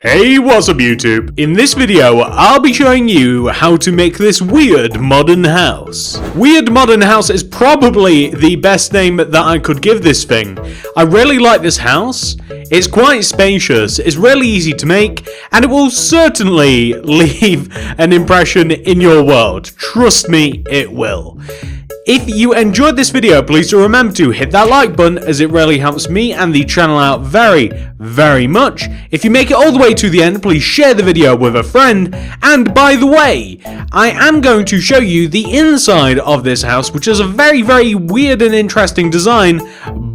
Hey, what's up YouTube? In this video, I'll be showing you how to make this weird modern house. Weird modern house is probably the best name that I could give this thing. I really like this house. It's quite spacious, it's really easy to make, and it will certainly leave an impression in your world. Trust me, it will. If you enjoyed this video, please do remember to hit that like button, as it really helps me and the channel out very much. If you make it all the way to the end, please share the video with a friend. And by the way, I am going to show you the inside of this house, which is a very weird and interesting design,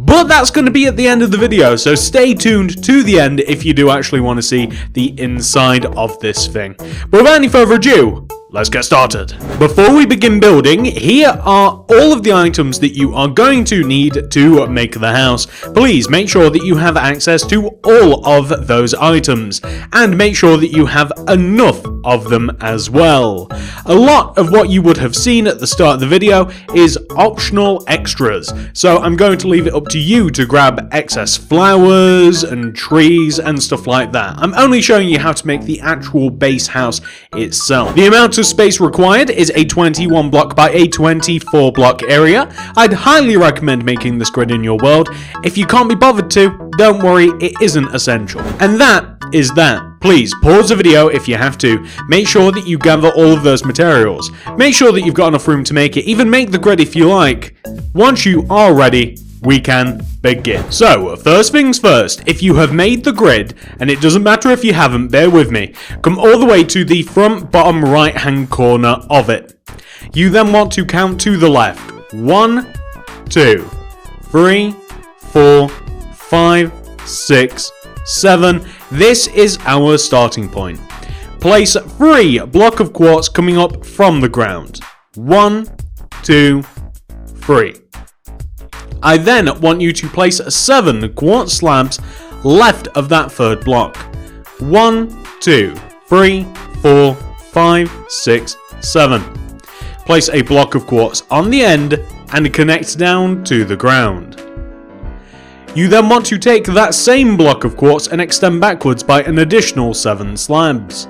but that's going to be at the end of the video, so stay tuned to the end if you do actually want to see the inside of this thing. But without any further ado, let's get started. Before we begin building, here are all of the items that you are going to need to make the house. Please make sure that you have access to all of those items, and make sure that you have enough of them as well. A lot of what you would have seen at the start of the video is optional extras, so I'm going to leave it up to you to grab excess flowers and trees and stuff like that. I'm only showing you how to make the actual base house itself. The amount of space required is a 21 block by a 24 block area. I'd highly recommend making this grid in your world. If you can't be bothered to, don't worry, it isn't essential. And that is that. Please pause the video if you have to. Make sure that you gather all of those materials. Make sure that you've got enough room to make it. Even make the grid if you like. Once you are ready, we can begin. So, first things first, if you have made the grid, and it doesn't matter if you haven't, bear with me, come all the way to the front bottom right hand corner of it. You then want to count to the left. 1, 2, 3, 4, 5, 6, 7. This is our starting point. Place 3 block of quartz coming up from the ground. 1, 2, 3. I then want you to place 7 quartz slabs left of that third block. 1, 2, 3, 4, 5, 6, 7. Place a block of quartz on the end and connect down to the ground. You then want to take that same block of quartz and extend backwards by an additional 7 slabs.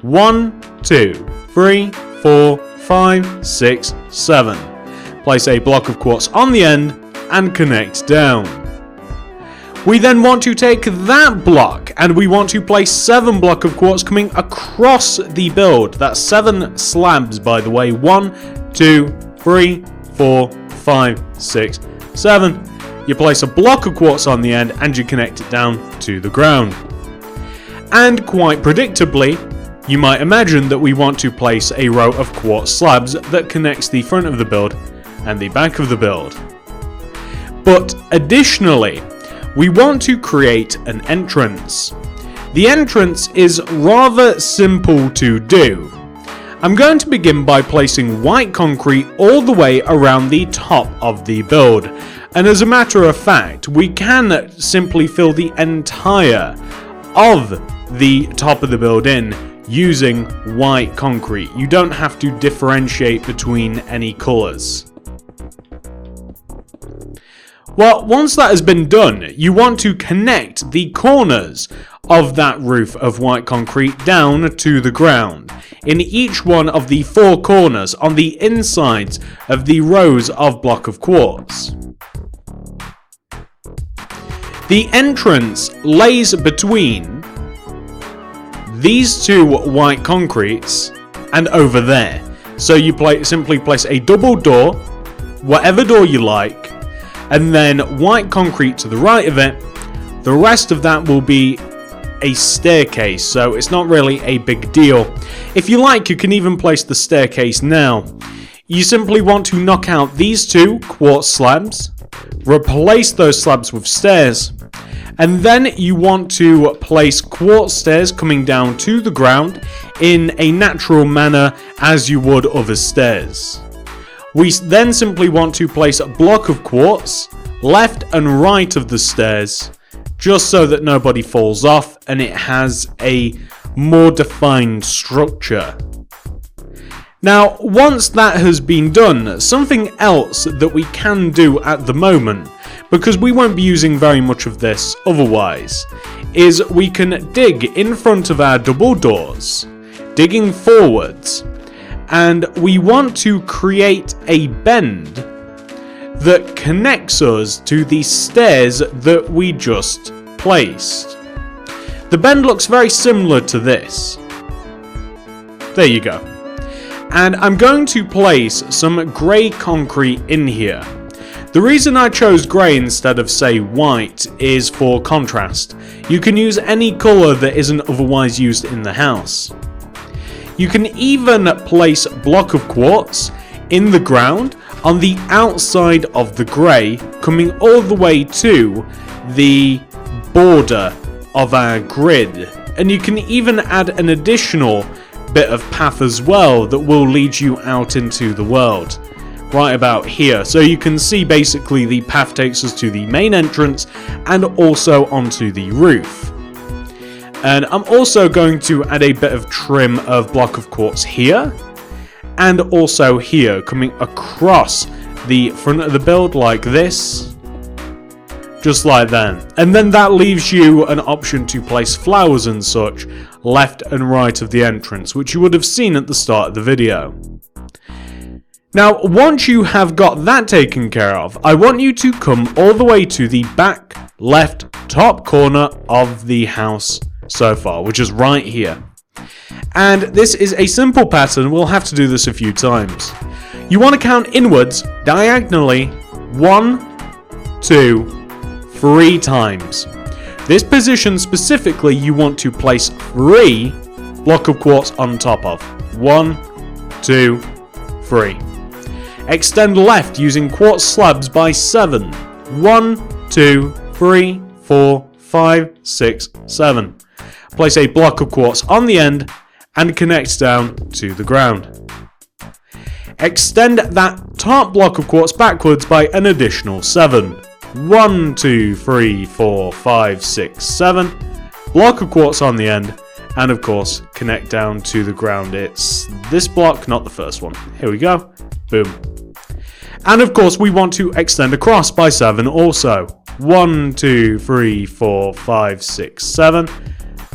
1, 2, 3, 4, 5, 6, 7. Place a block of quartz on the end and connect down. We then want to take that block and we want to place 7 block of quartz coming across the build. That's 7 slabs, by the way. 1, 2, 3, 4, 5, 6, 7. You place a block of quartz on the end and you connect it down to the ground. And quite predictably, you might imagine that we want to place a row of quartz slabs that connects the front of the build and the back of the build. But additionally, we want to create an entrance. The entrance is rather simple to do. I'm going to begin by placing white concrete all the way around the top of the build. And as a matter of fact, we can simply fill the entire of the top of the build in using white concrete. You don't have to differentiate between any colours. Well, once that has been done, you want to connect the corners of that roof of white concrete down to the ground, in each one of the 4 corners on the insides of the rows of block of quartz. The entrance lays between these 2 white concretes and over there. So you simply place a double door, whatever door you like, and then white concrete to the right of it. The rest of that will be a staircase, so it's not really a big deal. If you like, you can even place the staircase now. You simply want to knock out these 2 quartz slabs, replace those slabs with stairs, and then you want to place quartz stairs coming down to the ground in a natural manner as you would other stairs. We then simply want to place a block of quartz left and right of the stairs, just so that nobody falls off and it has a more defined structure. Now, once that has been done, something else that we can do at the moment because we won't be using very much of this otherwise, is we can dig in front of our double doors, digging forwards, and we want to create a bend that connects us to the stairs that we just placed. The bend looks very similar to this. There you go. And I'm going to place some grey concrete in here. The reason I chose grey instead of, say, white is for contrast. You can use any colour that isn't otherwise used in the house. You can even place a block of quartz in the ground on the outside of the grey, coming all the way to the border of our grid. And you can even add an additional bit of path as well that will lead you out into the world right about here, so you can see basically the path takes us to the main entrance and also onto the roof. And I'm also going to add a bit of trim of block of quartz here and also here, coming across the front of the build like this, just like that. And then that leaves you an option to place flowers and such left and right of the entrance, which you would have seen at the start of the video. Now, once you have got that taken care of, I want you to come all the way to the back left top corner of the house so far, which is right here. And this is a simple pattern, we'll have to do this a few times. You want to count inwards, diagonally, 1, 2, 3 times. This position specifically you want to place 3 block of quartz on top of. 1, 2, 3. Extend left using quartz slabs by 7. 1, 2, 3, 4, 5, 6, 7. Place a block of quartz on the end and connect down to the ground. Extend that top block of quartz backwards by an additional 7. 1, 2, 3, 4, 5, 6, 7. Block of quartz on the end, and of course, connect down to the ground. It's this block, not the first one. Here we go. Boom. And of course, we want to extend across by 7 also. 1, 2, 3, 4, 5, 6, 7.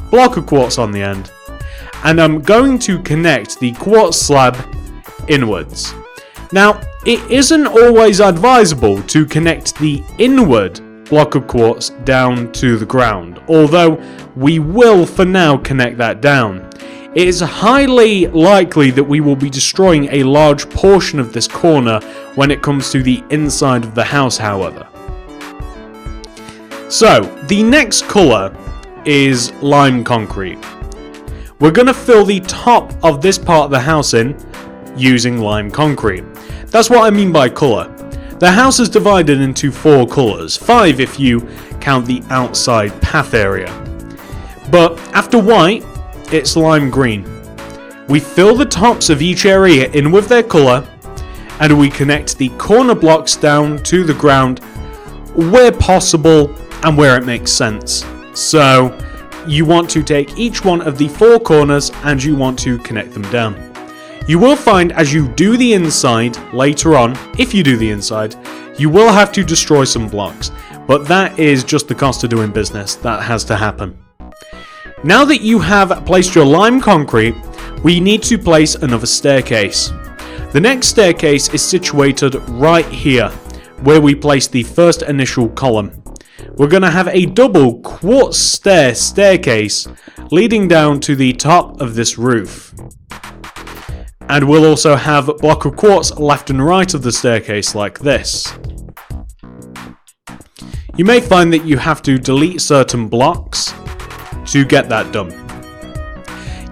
Block of quartz on the end. And I'm going to connect the quartz slab inwards. Now, it isn't always advisable to connect the inward block of quartz down to the ground, although we will for now connect that down. It is highly likely that we will be destroying a large portion of this corner when it comes to the inside of the house, however. So, the next colour is lime concrete. We're going to fill the top of this part of the house in using lime concrete. That's what I mean by colour. The house is divided into 4 colours, 5 if you count the outside path area. But after white, it's lime green. We fill the tops of each area in with their colour, and we connect the corner blocks down to the ground where possible and where it makes sense. So you want to take each one of the 4 corners and you want to connect them down. You will find as you do the inside later on, if you do the inside, you will have to destroy some blocks, but that is just the cost of doing business. That has to happen. Now that you have placed your lime concrete, we need to place another staircase. The next staircase is situated right here, where we place the first initial column. We're going to have a double quartz staircase leading down to the top of this roof. And we'll also have a block of quartz left and right of the staircase like this. You may find that you have to delete certain blocks to get that done.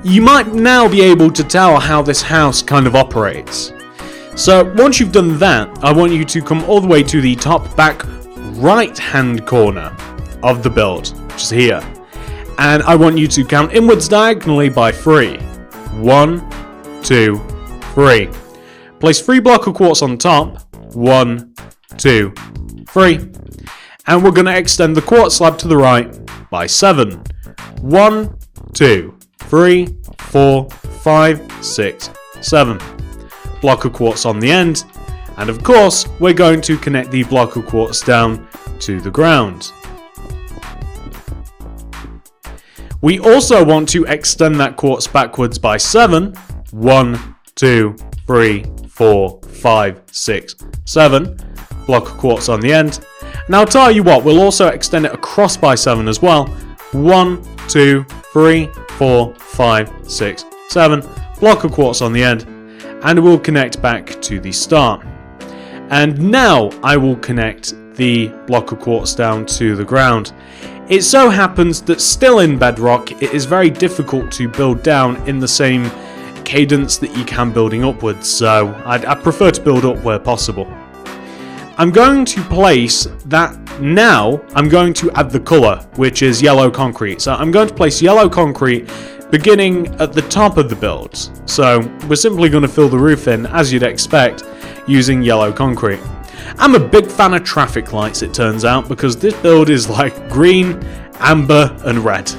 You might now be able to tell how this house kind of operates. So once you've done that, I want you to come all the way to the top back right hand corner of the build, which is here. And I want you to count inwards diagonally by 3. 1, 2, 3. Place 3 block of quartz on top. 1, 2, 3. And we're going to extend the quartz slab to the right by 7. 1, 2, 3, 4, 5, 6, 7. Block of quartz on the end. And of course, we're going to connect the block of quartz down to the ground. We also want to extend that quartz backwards by 7. 1, 2, 3, 4, 5, 6, 7. Block of quartz on the end. And I'll tell you what, we'll also extend it across by 7 as well. 1, 2, 3, 4, 5, 6, 7. Block of quartz on the end. And we'll connect back to the start. And now I will connect the block of quartz down to the ground. It so happens that still in Bedrock, it is very difficult to build down in the same cadence that you can building upwards, so I prefer to build up where possible. I'm going to place that now. I'm going to add the colour, which is yellow concrete. So I'm going to place yellow concrete beginning at the top of the build. So we're simply going to fill the roof in, as you'd expect, using yellow concrete. I'm a big fan of traffic lights, it turns out, because this build is like green, amber, and red.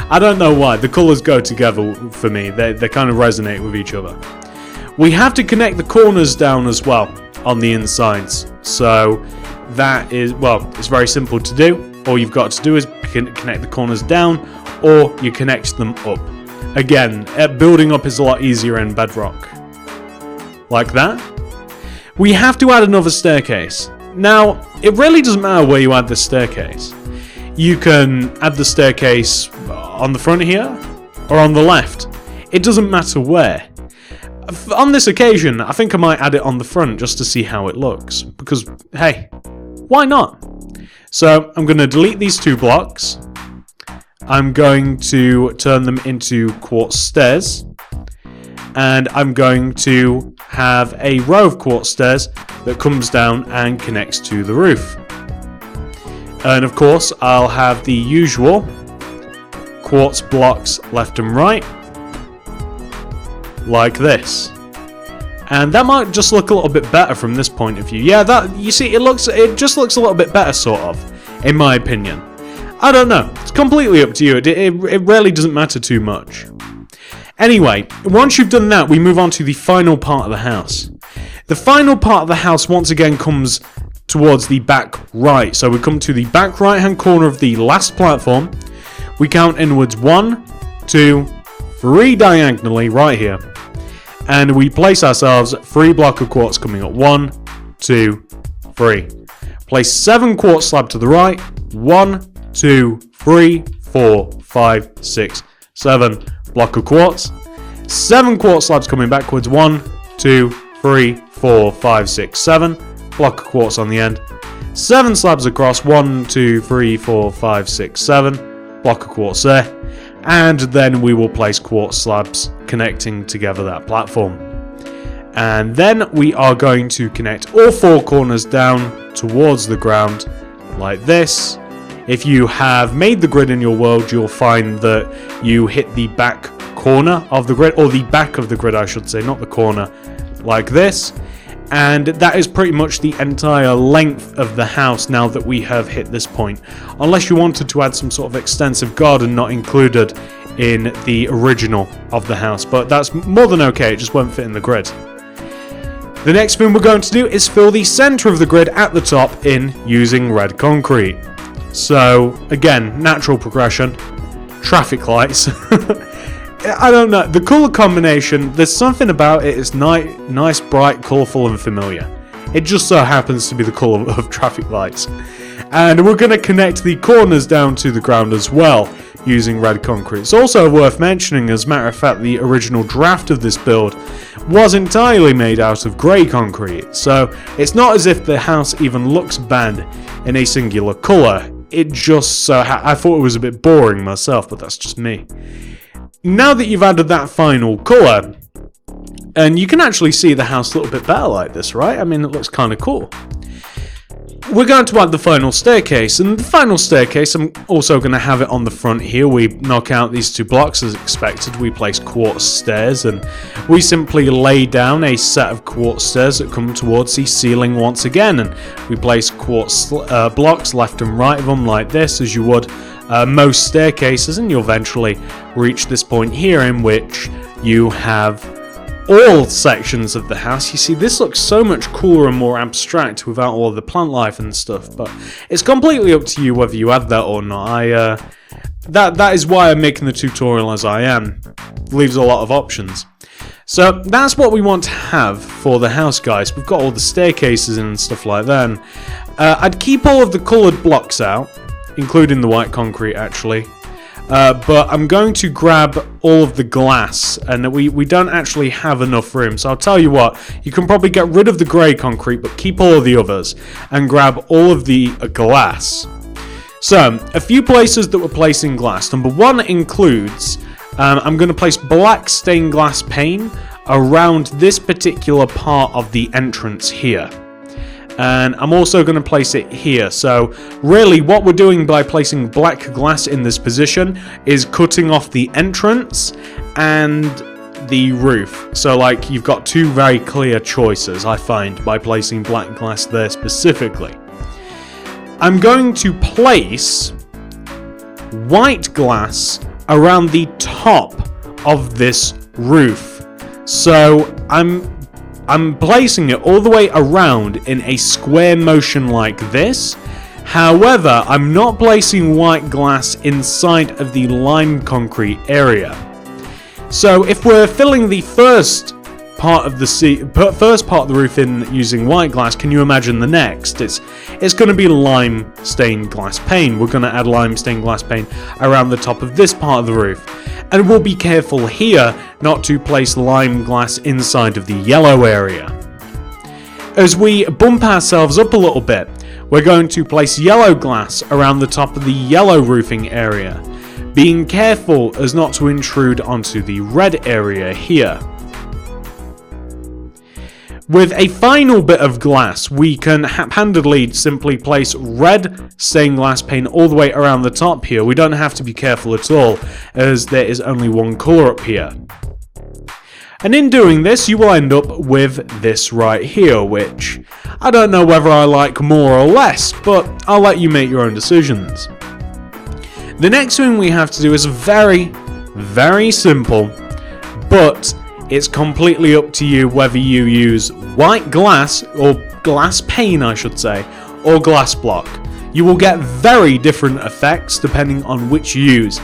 I don't know why, the colours go together for me, they kind of resonate with each other. We have to connect the corners down as well on the insides, so that is, well, it's very simple to do. All you've got to do is connect the corners down, or you connect them up. Again, building up is a lot easier in Bedrock. Like that. We have to add another staircase. Now, it really doesn't matter where you add the staircase. You can add the staircase on the front here, or on the left. It doesn't matter where. On this occasion, I think I might add it on the front just to see how it looks. Because, hey, why not? So, I'm going to delete these 2 blocks. I'm going to turn them into quartz stairs. And I'm going to have a row of quartz stairs that comes down and connects to the roof. And of course, I'll have the usual quartz blocks left and right, like this. And that might just look a little bit better from this point of view. Yeah, that, you see, it just looks a little bit better, sort of, in my opinion. I don't know. It's completely up to you. It really doesn't matter too much. Anyway, once you've done that, we move on to the final part of the house. The final part of the house once again comes towards the back right. So we come to the back right hand corner of the last platform. We count inwards 1, 2, 3 diagonally right here. And we place ourselves 3 block of quartz coming up. 1, 2, 3. Place 7 quartz slab to the right. 1, 2, 3, 4, 5, 6, 7. Block of quartz. 7 quartz slabs coming backwards. 1, 2, 3, 4, 5, 6, 7. Block of quartz on the end. 7 slabs across. 1, 2, 3, 4, 5, 6, 7. Block of quartz there. And then we will place quartz slabs connecting together that platform. And then we are going to connect all 4 corners down towards the ground like this. If you have made the grid in your world, you'll find that you hit the back corner of the grid, or the back of the grid I should say, not the corner, like this. And that is pretty much the entire length of the house now that we have hit this point. Unless you wanted to add some sort of extensive garden not included in the original of the house, but that's more than okay, it just won't fit in the grid. The next thing we're going to do is fill the center of the grid at the top in using red concrete. So, again, natural progression, traffic lights. I don't know, the colour combination, there's something about it, it's nice, bright, colourful and familiar. It just so happens to be the colour of traffic lights. And we're going to connect the corners down to the ground as well, using red concrete. It's also worth mentioning, as a matter of fact, the original draft of this build was entirely made out of grey concrete. So, it's not as if the house even looks bad in a singular colour. It just so I thought it was a bit boring myself, but that's just me. Now that you've added that final colour, and you can actually see the house a little bit better like this, right? I mean, it looks kind of cool. We're going to add the final staircase, and the final staircase, I'm also going to have it on the front here. We knock out these 2 blocks as expected, we place quartz stairs, and we simply lay down a set of quartz stairs that come towards the ceiling once again, and we place quartz blocks left and right of them like this, as you would most staircases, and you'll eventually reach this point here in which you have all sections of the house. You see, this looks so much cooler and more abstract without all of the plant life and stuff, but it's completely up to you whether you add that or not. That is why I'm making the tutorial as I am. Leaves a lot of options. So that's what we want to have for the house, guys. We've got all the staircases and stuff like that. I'd keep all of the coloured blocks out, including the white concrete actually. But I'm going to grab all of the glass, and we don't actually have enough room. So I'll tell you what, you can probably get rid of the grey concrete, but keep all of the others, and grab all of the glass. So, a few places that we're placing glass. Number one includes, I'm going to place black stained glass pane around this particular part of the entrance here. And I'm also going to place it here. So really what we're doing by placing black glass in this position is cutting off the entrance and the roof. So like you've got two very clear choices, I find, by placing black glass there specifically. I'm going to place white glass around the top of this roof. So I'm placing it all the way around in a square motion like this. However, I'm not placing white glass inside of the lime concrete area. So if we're filling the first part of the roof in using white glass, can you imagine the next? It's going to be lime stained glass pane. We're going to add lime stained glass pane around the top of this part of the roof. And we'll be careful here not to place lime glass inside of the yellow area. As we bump ourselves up a little bit, we're going to place yellow glass around the top of the yellow roofing area, being careful as not to intrude onto the red area here. With a final bit of glass, we can haphazardly simply place red stained glass pane all the way around the top here. We don't have to be careful at all, as there is only one colour up here. And in doing this, you will end up with this right here, which I don't know whether I like more or less, but I'll let you make your own decisions. The next thing we have to do is very, very simple, but it's completely up to you whether you use white glass, or glass pane I should say, or glass block. You will get very different effects depending on which you use.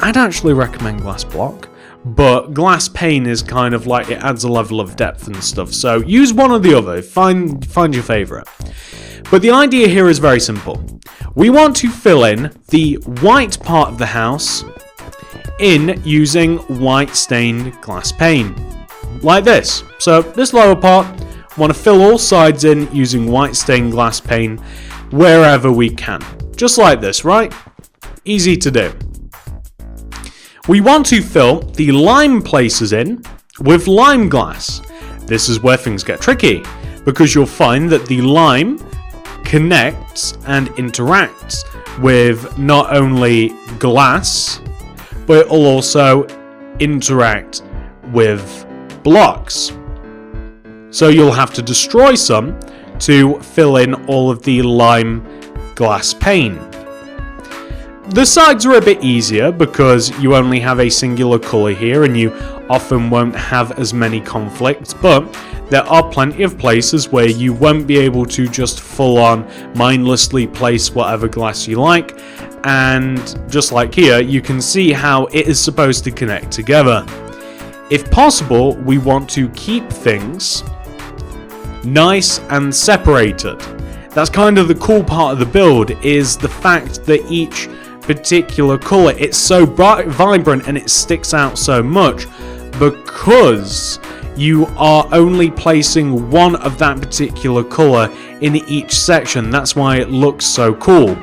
I'd actually recommend glass block, but glass pane is kind of like, it adds a level of depth and stuff, so use one or the other, find your favourite. But the idea here is very simple. We want to fill in the white part of the house in using white stained glass pane, like this. So this lower part, want to fill all sides in using white stained glass pane wherever we can, just like this, right? Easy to do. We want to fill the lime places in with lime glass. This is where things get tricky, because you'll find that the lime connects and interacts with not only glass, but it will also interact with blocks. So you'll have to destroy some to fill in all of the lime glass pane. The sides are a bit easier because you only have a singular colour here and you often won't have as many conflicts, but there are plenty of places where you won't be able to just full on mindlessly place whatever glass you like, and just like here you can see how it is supposed to connect together. If possible, we want to keep things nice and separated. That's kind of the cool part of the build, is the fact that each particular colour, it's so bright, vibrant, and it sticks out so much because you are only placing one of that particular colour in each section. That's why it looks so cool.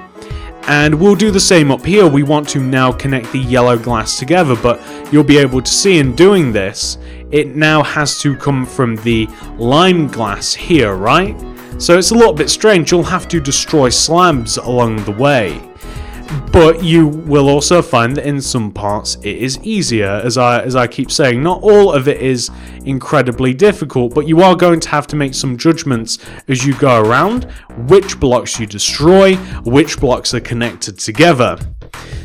And we'll do the same up here. We want to now connect the yellow glass together, but you'll be able to see in doing this, it now has to come from the lime glass here, right? So it's a little bit strange. You'll have to destroy slabs along the way. But you will also find that in some parts it is easier, as I keep saying. Not all of it is incredibly difficult, but you are going to have to make some judgments as you go around, which blocks you destroy, which blocks are connected together.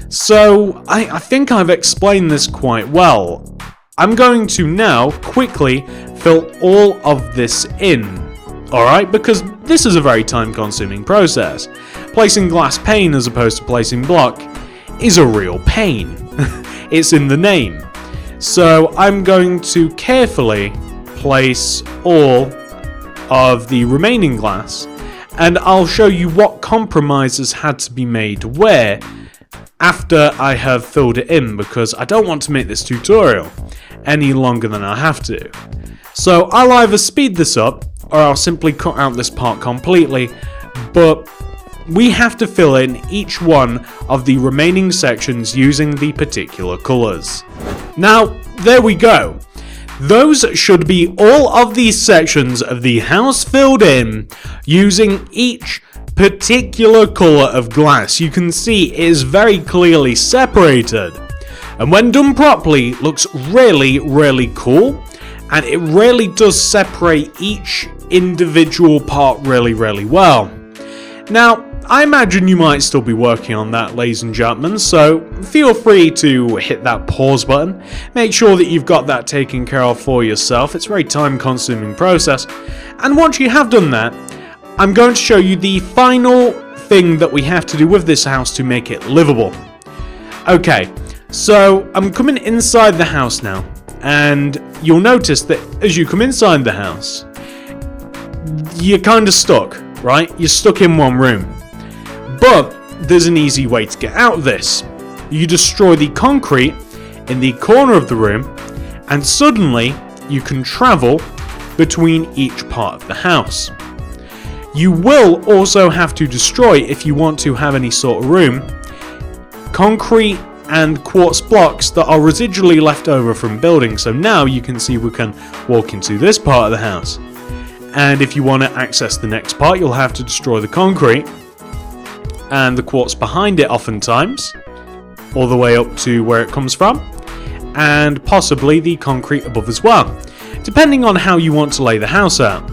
So I think I've explained this quite well. I'm going to now quickly fill all of this in, alright, because this is a very time-consuming process. Placing glass pane as opposed to placing block is a real pain. It's in the name. So I'm going to carefully place all of the remaining glass, and I'll show you what compromises had to be made where after I have filled it in, because I don't want to make this tutorial any longer than I have to. So I'll either speed this up or I'll simply cut out this part completely, but we have to fill in each one of the remaining sections using the particular colours. Now, there we go. Those should be all of these sections of the house filled in using each particular colour of glass. You can see it is very clearly separated, and when done properly looks really, really cool, and it really does separate each individual part really, really well. Now, I imagine you might still be working on that, ladies and gentlemen, so feel free to hit that pause button. Make sure that you've got that taken care of for yourself. It's a very time-consuming process. And once you have done that, I'm going to show you the final thing that we have to do with this house to make it livable. Okay, so I'm coming inside the house now, and you'll notice that as you come inside the house, you're kind of stuck, right? You're stuck in one room. But there's an easy way to get out of this. You destroy the concrete in the corner of the room, and suddenly you can travel between each part of the house. You will also have to destroy, if you want to have any sort of room, concrete and quartz blocks that are residually left over from building. So now you can see we can walk into this part of the house. And if you want to access the next part, you'll have to destroy the concrete and the quartz behind it oftentimes, all the way up to where it comes from, and possibly the concrete above as well, depending on how you want to lay the house out.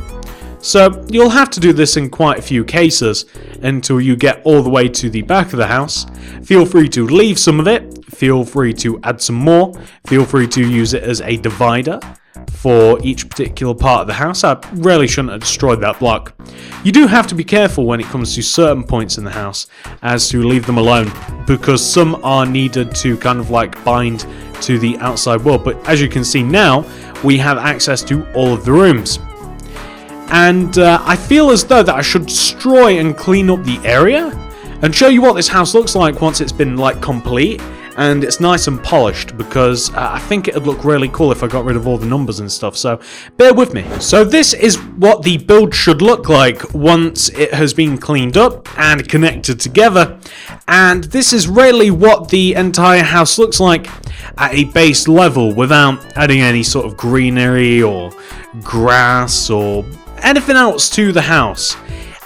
So you'll have to do this in quite a few cases until you get all the way to the back of the house. Feel free to leave some of it, feel free to add some more, feel free to use it as a divider for each particular part of the house. I really shouldn't have destroyed that block. You do have to be careful when it comes to certain points in the house as to leave them alone, because some are needed to kind of like bind to the outside world. But as you can see now, we have access to all of the rooms. And I feel as though that I should destroy and clean up the area and show you what this house looks like once it's been like complete and it's nice and polished, because I think it would look really cool if I got rid of all the numbers and stuff, so bear with me. So this is what the build should look like once it has been cleaned up and connected together, and this is really what the entire house looks like at a base level without adding any sort of greenery or grass or anything else to the house.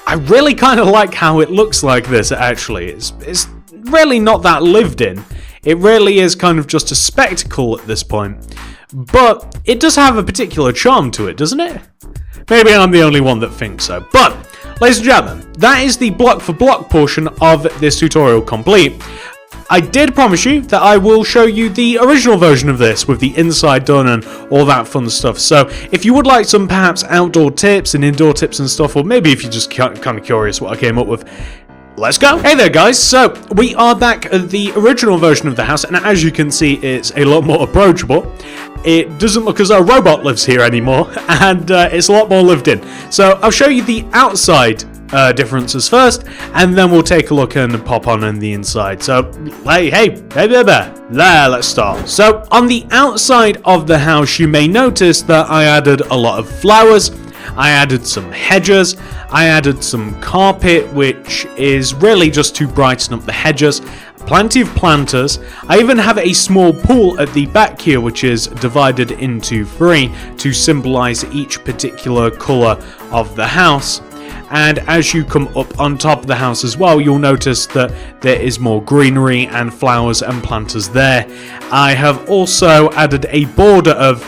I really kind of like how it looks like this, actually. It's really not that lived in. It really is kind of just a spectacle at this point. But it does have a particular charm to it, doesn't it? Maybe I'm the only one that thinks so. But, ladies and gentlemen, that is the block for block portion of this tutorial complete. I did promise you that I will show you the original version of this with the inside done and all that fun stuff. So if you would like some perhaps outdoor tips and indoor tips and stuff, or maybe if you're just kind of curious what I came up with, let's go. Hey there guys, so we are back at the original version of the house, and as you can see it's a lot more approachable. It doesn't look as though a robot lives here anymore, and it's a lot more lived in. So I'll show you the outside differences first, and then we'll take a look and pop on in the inside. So hey there, let's start. So on the outside of the house, you may notice that I added a lot of flowers, I added some hedges, I added some carpet, which is really just to brighten up the hedges, plenty of planters. I even have a small pool at the back here, which is divided into 3 to symbolize each particular color of the house. And as you come up on top of the house as well, you'll notice that there is more greenery and flowers and planters there. I have also added a border of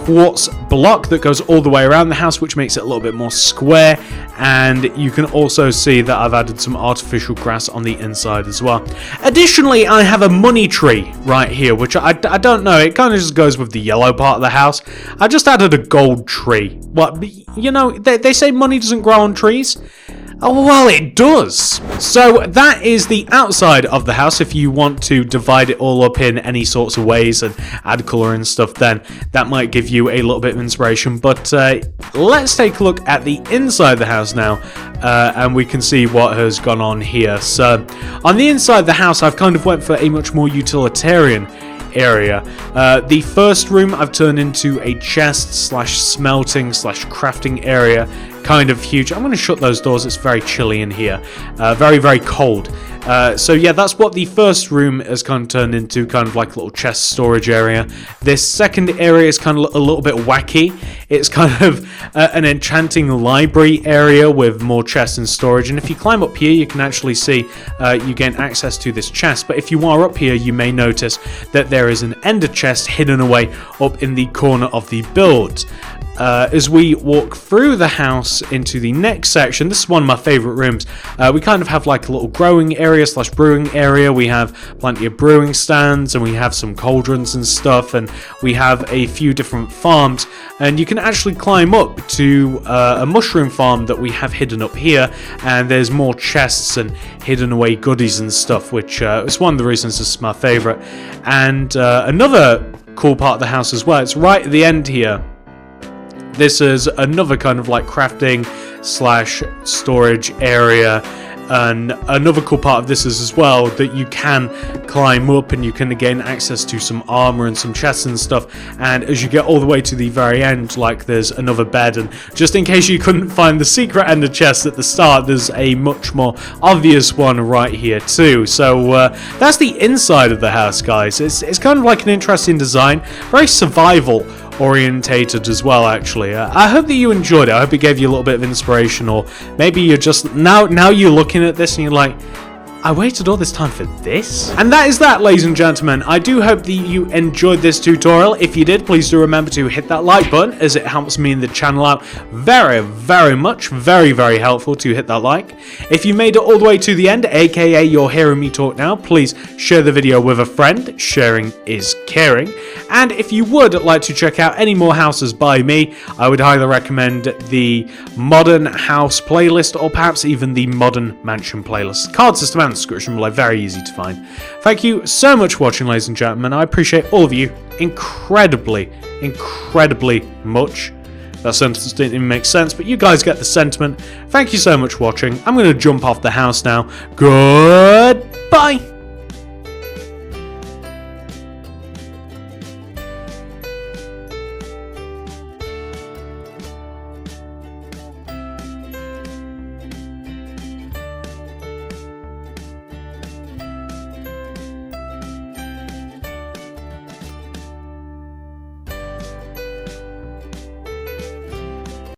quartz block that goes all the way around the house, which makes it a little bit more square. And you can also see that I've added some artificial grass on the inside as well. Additionally, I have a money tree right here, which I don't know, it kind of just goes with the yellow part of the house. I just added a gold tree. What, you know, they say money doesn't grow on trees. Oh, well, it does. So that is the outside of the house. If you want to divide it all up in any sorts of ways and add colour and stuff, then that might give you a little bit of inspiration. But let's take a look at the inside of the house now, and we can see what has gone on here. So on the inside of the house, I've kind of went for a much more utilitarian area. The first room I've turned into a chest slash smelting slash crafting area. Kind of huge. I'm going to shut those doors. It's very chilly in here. Very, very cold. So yeah, that's what the first room has kind of turned into, kind of like a little chest storage area. This second area is kind of a little bit wacky. It's kind of an enchanting library area with more chests and storage. And if you climb up here, you can actually see you gain access to this chest. But if you are up here, you may notice that there is an ender chest hidden away up in the corner of the build. As we walk through the house into the next section, this is one of my favorite rooms. We kind of have like a little growing area slash brewing area. We have plenty of brewing stands, and we have some cauldrons and stuff, and we have a few different farms, and you can actually climb up to a mushroom farm that we have hidden up here, and there's more chests and hidden away goodies and stuff, which is one of the reasons this is my favorite. And another cool part of the house as well, it's right at the end here. This is another kind of like crafting slash storage area, and another cool part of this is as well that you can climb up and you can gain access to some armor and some chests and stuff. And as you get all the way to the very end, like there's another bed, and just in case you couldn't find the secret ender chest at the start, there's a much more obvious one right here too. So that's the inside of the house, guys. It's kind of like an interesting design, very survival orientated as well, actually. I hope that you enjoyed it. I hope it gave you a little bit of inspiration, or maybe you're just now you're looking at this and you're like, I waited all this time for this? And that is that, ladies and gentlemen. I do hope that you enjoyed this tutorial. If you did, please do remember to hit that like button, as it helps me and the channel out very, very much. Very, very helpful to hit that like. If you made it all the way to the end, aka you're hearing me talk now, please share the video with a friend. Sharing is caring. And if you would like to check out any more houses by me, I would highly recommend the Modern House playlist, or perhaps even the Modern Mansion playlist. Card system and description below, very easy to find. Thank you so much for watching, ladies and gentlemen. I appreciate all of you incredibly, incredibly much. That sentence didn't even make sense, but you guys get the sentiment. Thank you so much for watching. I'm going to jump off the house now. Goodbye.